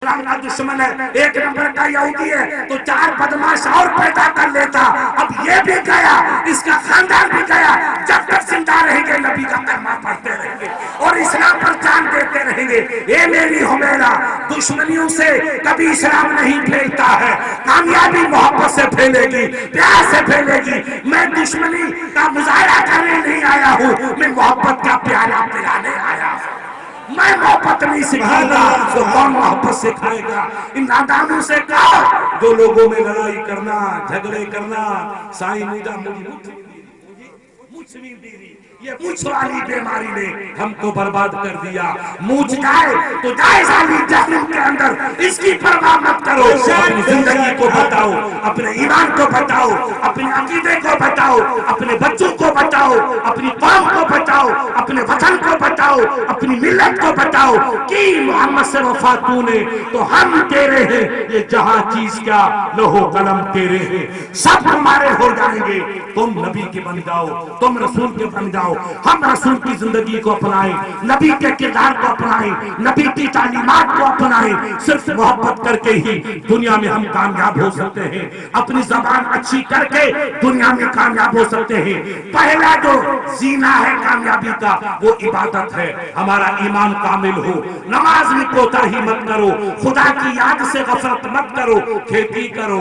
اسلام کا دشمن ہے، ایک نمبر کا یہودی ہے تو چار بدماش اور پیدا کر لیتا. اب یہ بھی گیا، اس کا خاندان بھی گیا. جب تک زندہ رہیں گے نبی کا کلمہ پڑھتے رہیں گے اور اسلام پر جان دیتے رہیں گے. اے میری حمیرہ، دشمنیوں سے کبھی اسلام نہیں پھیلتا ہے. کامیابی محبت سے پھیلے گی، پیار سے پھیلے گی. میں دشمنی کا مظاہرہ کرنے نہیں آیا ہوں، میں محبت کا پیالہ پلانے آیا ہوں. میں محبت نہیں سکھاؤں گا تو کون محبت سکھائے گا؟ ان نادانوں سے کہو جو لوگوں میں لڑائی کرنا، جھگڑے کرنا. سائیں میرا مجھ یہ مجھ والی بیماری نے ہم کو برباد کر دیا. مجھ جائے تو جائے سالی جہنم کے اندر، اس کی پرواہ مت کرو. اپنی زندگی کو بتاؤ، اپنے ایمان کو بتاؤ، اپنے عقیدے کو بتاؤ، اپنے بچوں کو بتاؤ، اپنی قوم کو بتاؤ، اپنے وطن کو بتاؤ، اپنی ملت کو بتاؤ کہ محمد سے وفا تو نے تو ہم تیرے ہیں. یہ جہاں چیز کیا لوح قلم تیرے ہیں، سب تمہارے ہو جائیں گے. تم نبی کے بن جاؤ، تم رسول کے بن جاؤ. ہم رسول کی زندگی کو اپنائیں، نبی کے کردار کو اپنائیں، نبی کی تعلیمات کو اپنائیں. صرف محبت کر کے ہی دنیا میں ہم کامیاب ہو سکتے ہیں. اپنی زبان اچھی کر کے دنیا میں کامیاب ہو سکتے ہیں. پہلا جو زینہ ہے کامیابی کا وہ عبادت ہے. ہمارا ایمان کامل ہو، نماز میں کوتاہی مت کرو، خدا کی یاد سے غفلت مت کرو. کھیتی کرو،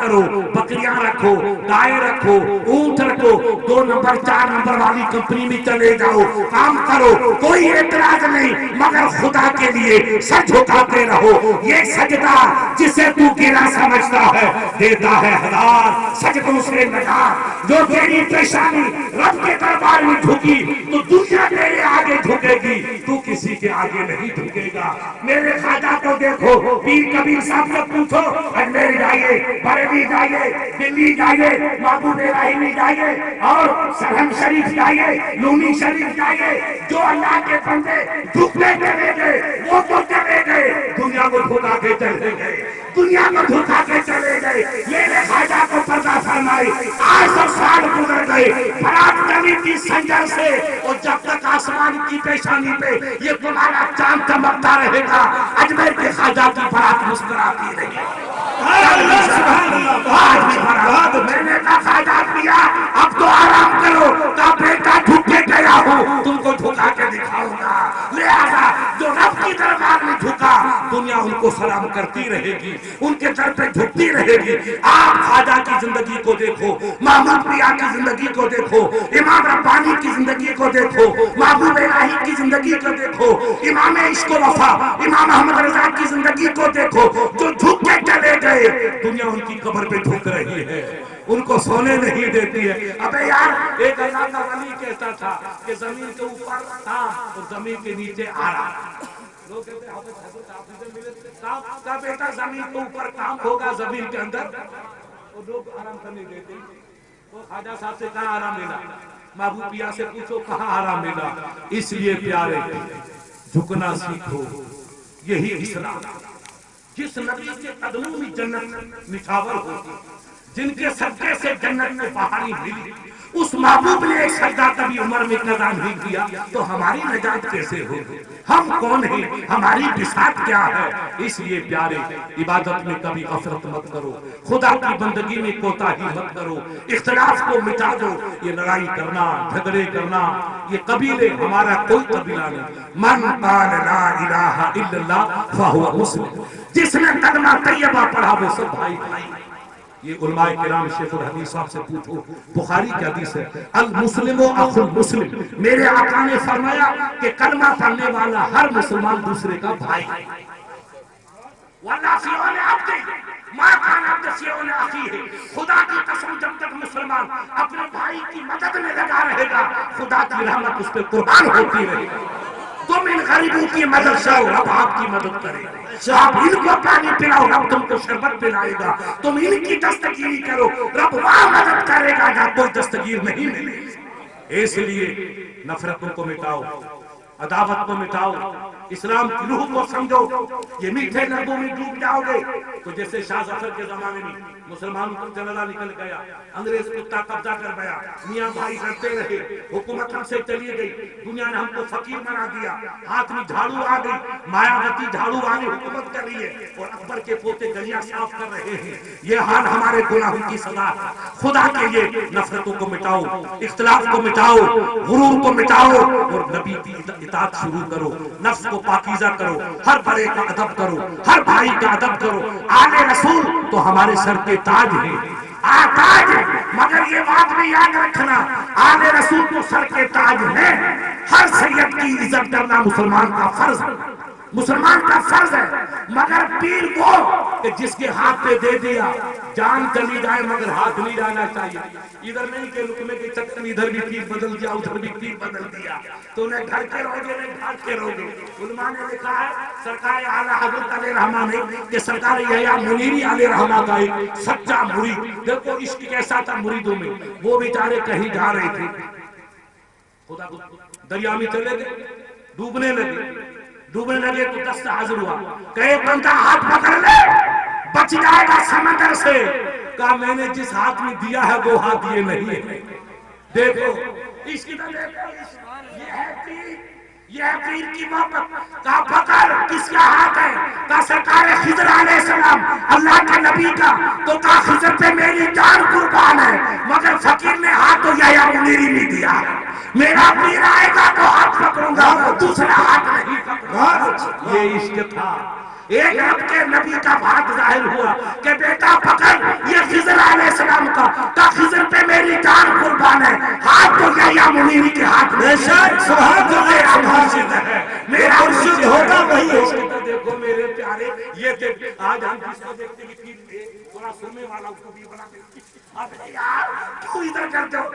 کرو، بکریاں رکھو، گائے رکھو، اونٹ رکھو. 2 نمبر 4 نمبر والی کمپنی میں چلے جاؤ، کام کرو، کوئی اعتراض نہیں، مگر خدا کے لیے سر جھکاتے رہو. یہ سجدہ جسے تو گرا سمجھتا ہے دیتا ہے 1000 سجدوں سے نجات. جو تیری پیشانی رب کے دربار میں جھکی تو دنیا تیرے آگے جھکے گی، تو کسی کے آگے نہیں جھکے گا. میرے خواجہ کو دیکھو، پیر کبیر صاحب سے پوچھو، اجمیر جائیے، بریلی جائیے، دلی جائیے، محبوب ابراہیمی جائیے اور سرہم شریف جائیے، لونی شریف جائیے. جو اللہ کے بندے جھکنے چلے گئے وہ تو چلے گئے، دنیا کو جھکا کے چلے گئے، دنیا کو جھکا کے چلے گئے. میرے خواجہ کو پردہ فرمائی. 800 سال گزر گئے فرات نبی کی سنجر سے، اور جب تک آسمان کی پیشانی پہ یہ تمہارا چاند چمکتا رہے گا اجمیر کے خواجہ کی برات مسکراتی رہے گی. میں نے کہا خواجہ دیا اب تو آرام کرو. کہا بیٹا جھک کے گیا ہوں، تم کو جھکا کے دکھاؤں گا. لہذا جو رب کی دربار میں جھکا دنیا ان کو سلام کرتی رہے گی، ان کے در پہ جھکتی رہے گی. آپ خواجہ کی زندگی کو دیکھو، محمود پیا کی زندگی کو دیکھو، امام ربانی کی زندگی کو دیکھو، محبوب الہی کی زندگی کو دیکھو، امام عشق و وفا امام احمد رضا کی زندگی کو دیکھو. جو جھک کے چلے گئے دنیا ان کی قبر پہ جھک رہی ہے، ان کو سونے نہیں دیتی ہے. ابے یار ایک اللہ کا ولی کہتا تھا کہ زمین کے اوپر کام اور زمین کے نیچے آرام. لوگ کہتے ہیں کا بیٹا زمین کے اوپر کام ہوگا، زمین کے اندر اور لوگ آرام کرنے دیتے. تو خواجہ صاحب سے کہاں آرام ملا؟ محبوب پیا سے پوچھو کہاں آرام ملا؟ اس لیے پیارے جھکنا سیکھو، یہی اسلام. جس نبی کے قدموں میں جنت نچھاور ہوتی، جن کے صدقے سے جنت میں پہاڑی ملی، اس محبوب نے ایک سجدہ کبھی عمر میں قضا نہیں کیا تو ہماری نجات کیسے ہوگی؟ ہم کون ہیں؟ ہماری بساط کیا ہے؟ اس لیے پیارے عبادت میں کبھی غفلت مت کرو، خدا کی بندگی میں کوتاہی مت کرو، اختلاف کو مٹا دو. یہ لڑائی کرنا، جھگڑے کرنا، یہ قبیلے ہمارا کوئی قبیلہ نہیں. من قال لا الہ الا اللہ فہو مسلم. جس نے کلمہ طیبہ پڑھا وہ سب بھائی بھائی. یہ علماء کرام شیخ الحدیث صاحب سے پوچھو، بخاری کی حدیث ہے المسلم اخو المسلم. میرے آقا نے فرمایا کہ کلمہ پڑھنے والا ہر مسلمان دوسرے کا بھائی ہے. وَلَا فِيَوْنِ عَبْدِ مَا كَانَ عَبْدِ فِيَوْنِ أَخِيهِ. خدا کی قسم جب تک مسلمان اپنے بھائی کی مدد میں لگا رہے گا خدا کی رحمت اس پہ قربان ہوتی رہے گی. تم ان غریبوں کی مدد سے رب آپ کی مدد کرے گا. آپ ان کو پانی پلاؤ رب تم کو شربت پلائے گا. تم ان کی دستگیری کرو رب وہاں مدد کرے گا جہاں کوئی دستگیر نہیں ملے. اس لیے نفرتوں کو مٹاؤ، عداوت کو مٹاؤ، اسلام کی روح کو سمجھو، یہ میٹھے لبوں میں ڈوب جاؤ گے تو جیسے شاہ ظفر کے زمانے میں مسلمانوں پر جلالہ نکل گیا، انگریز کتا قبضہ کر گیا، میاں بھائی لڑتے رہے، حکومت ہم سے چلی گئی، دنیا نے ہم کو فقیر بنا دیا، ہاتھ میں جھاڑو آ گئی، مایاوتی جھاڑو والی حکومت کر رہی ہے اور اکبر کے پوتے گلیاں صاف کر رہے ہیں، یہ حال ہمارے گناہوں کی سزا ہے۔ خدا کے لیے نفرتوں کو مٹاؤ، اختلاف کو مٹاؤ، غرور کو مٹاؤ اور نبی کی اطاعت شروع کرو، نفس کو پاکیزہ کرو، ہر بڑے کا ادب کرو، ہر بھائی کا ادب کرو۔ آل رسول تو ہمارے سر کے تاج ہیں، تاج ہے، مگر یہ بات بھی یاد رکھنا، آل رسول تو سر کے تاج ہیں، ہر سید کی عزت کرنا مسلمان کا فرض ہے، مسلمان کا فرض ہے، مگر پیر وہ کہ جس کے ہاتھ پہ دے دیا جان چلی جائے مگر ہاتھ نہیں ڈالنا چاہیے، ادھر نہیں کہ لقمے کے چکر ادھر بھی پیر بدل دیا ادھر بھی پیر بدل دیا تو انہیں گھر کے رہو گے نہیں گھاٹ کے رہو گے۔ علماء نے لکھا ہے سرکار اعلیٰ حضرت علیہ رحمہ نے کہ سرکار یحییٰ منیری علیہ رحمہ کا ایک سچا مرید، دیکھو عشق کیسا تھا مریدوں میں، وہ بیچارے کہیں جا رہے تھے، خدا کو دریا میں چلے گئے، ڈوبنے لگے تو دست حاضر ہوا کہ ایک بندہ ہاتھ پکڑ لے بچ جائے گا سمندر سے، کہا میں نے جس ہاتھ میں دیا ہے وہ ہاتھ یہ نہیں ہے، دیکھو اس کی طرح دیکھو، یہ ہے پیر کی محبت، کہا پکڑ کس کا ہاتھ ہے، کہا سرکار خضر علیہ السلام اللہ کے نبی کا، تو کہا خضر پہ میری جان قربان ہے مگر فقیر نے ہاتھ تو یحییٰ منیری نہیں دیا، میرا پیر آئے گا تو ہاتھ پکڑوں گا دوسرا ہاتھ نہیں پکڑوں گا۔ یہ عشق تھا، ایک رب کے نبی کا بات ظاہر ہوا کہ بیٹا پکڑ یہ خضر علیہ السلام کا، کہا خضر پہ میری جان قربان ہے، ہاتھ تو یحییٰ منیری کے ہاتھ میں، سبحان اللہ مرشد ہے میرا مرشد ہوگا وہی ہے۔ دیکھو میرے پیارے یہ دیکھ آج ہم جس کو دیکھتے ہیں تھوڑا سننے والا اس کو بھی بنا دیتے ہیں، اب یار کیوں ادھر کرتے ہو؟